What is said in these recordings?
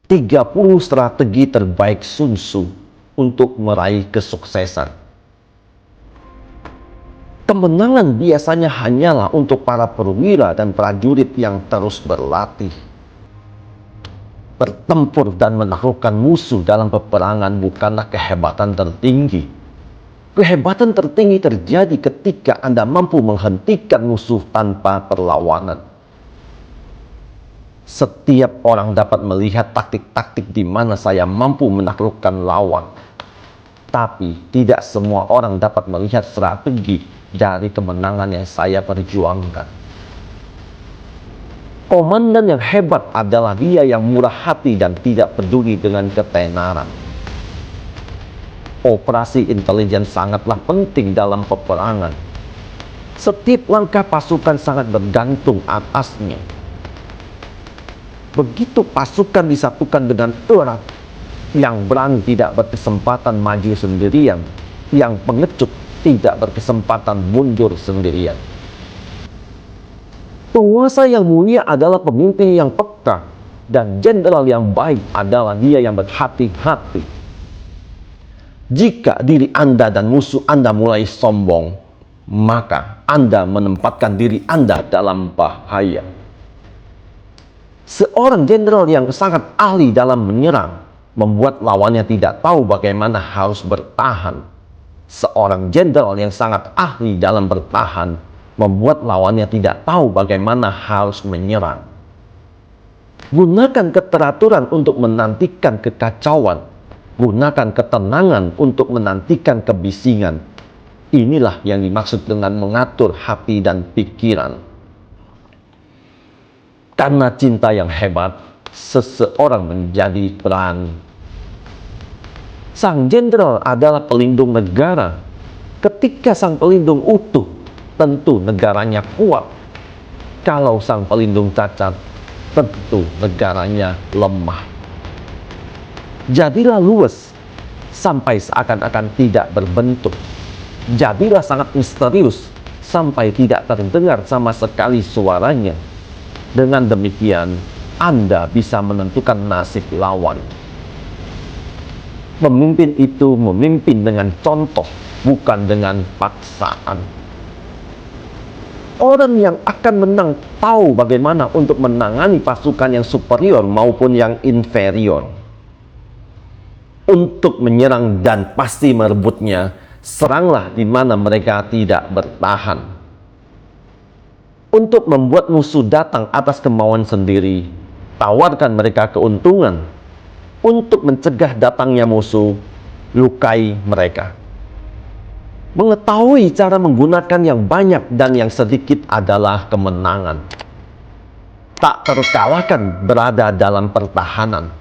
30 strategi terbaik Sun Tzu untuk meraih kesuksesan. Kemenangan biasanya hanyalah untuk para perwira dan prajurit yang terus berlatih. Bertempur dan menaklukkan musuh dalam peperangan bukanlah kehebatan tertinggi. Kehebatan tertinggi terjadi ketika Anda mampu menghentikan musuh tanpa perlawanan. Setiap orang dapat melihat taktik-taktik di mana saya mampu menaklukkan lawan. Tapi tidak semua orang dapat melihat strategi dari kemenangan yang saya perjuangkan. Komandan yang hebat adalah dia yang murah hati dan tidak peduli dengan ketenaran. Operasi intelijen sangatlah penting dalam peperangan. Setiap langkah pasukan sangat bergantung atasnya. Begitu pasukan disatukan dengan erat, yang berani tidak berkesempatan maju sendirian, yang pengecut tidak berkesempatan mundur sendirian. Penguasa yang mulia adalah pemimpin yang peka, dan jenderal yang baik adalah dia yang berhati-hati. Jika diri Anda dan musuh Anda mulai sombong, maka Anda menempatkan diri Anda dalam bahaya. Seorang jenderal yang sangat ahli dalam menyerang membuat lawannya tidak tahu bagaimana harus bertahan. Seorang jenderal yang sangat ahli dalam bertahan membuat lawannya tidak tahu bagaimana harus menyerang. Gunakan keteraturan untuk menantikan kekacauan. Gunakan ketenangan untuk menantikan kebisingan. Inilah yang dimaksud dengan mengatur hati dan pikiran. Karena cinta yang hebat, seseorang menjadi perang. Sang jenderal adalah pelindung negara. Ketika sang pelindung utuh, tentu negaranya kuat. Kalau sang pelindung cacat, tentu negaranya lemah. Jadilah luwes sampai seakan-akan tidak berbentuk. Jadilah sangat misterius sampai tidak terdengar sama sekali suaranya. Dengan demikian, Anda bisa menentukan nasib lawan. Pemimpin itu memimpin dengan contoh, bukan dengan paksaan. Orang yang akan menang tahu bagaimana untuk menangani pasukan yang superior maupun yang inferior. Untuk menyerang dan pasti merebutnya, seranglah di mana mereka tidak bertahan. Untuk membuat musuh datang atas kemauan sendiri, tawarkan mereka keuntungan. Untuk mencegah datangnya musuh, lukai mereka. Mengetahui cara menggunakan yang banyak dan yang sedikit adalah kemenangan. Tak terkalahkan berada dalam pertahanan.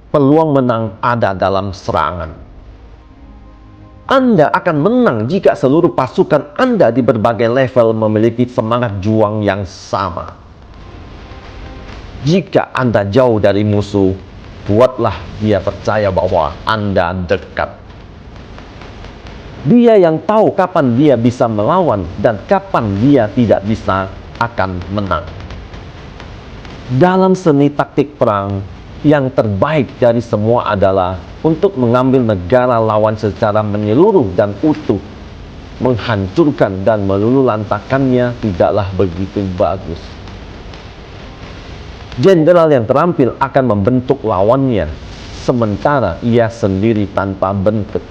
Peluang menang ada dalam serangan. Anda akan menang jika seluruh pasukan Anda di berbagai level memiliki semangat juang yang sama. Jika Anda jauh dari musuh, buatlah dia percaya bahwa Anda dekat. Dia yang tahu kapan dia bisa melawan dan kapan dia tidak bisa akan menang. Dalam seni taktik perang, yang terbaik dari semua adalah untuk mengambil negara lawan secara menyeluruh dan utuh. Menghancurkan dan meluluhlantakkannya tidaklah begitu bagus. Jenderal yang terampil akan membentuk lawannya, sementara ia sendiri tanpa bentuk.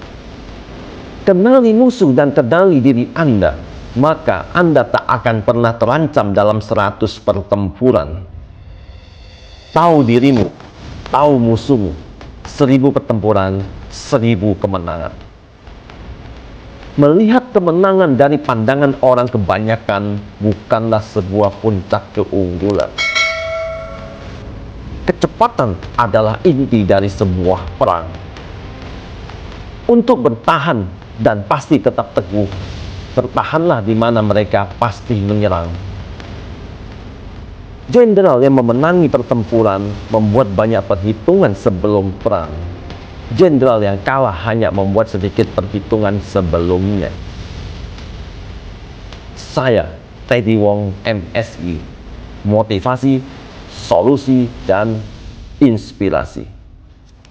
Kenali musuh dan kenali diri Anda, maka Anda tak akan pernah terancam dalam 100 pertempuran. Tahu dirimu, tahu musuhmu, 1000 pertempuran, 1000 kemenangan. Melihat kemenangan dari pandangan orang kebanyakan bukanlah sebuah puncak keunggulan. Kecepatan adalah inti dari sebuah perang. Untuk bertahan dan pasti tetap teguh, bertahanlah di mana mereka pasti menyerang. Jenderal yang memenangi pertempuran membuat banyak perhitungan sebelum perang. Jenderal yang kalah hanya membuat sedikit perhitungan sebelumnya. Saya, Teddy Wong, MSI. Motivasi, solusi, dan inspirasi.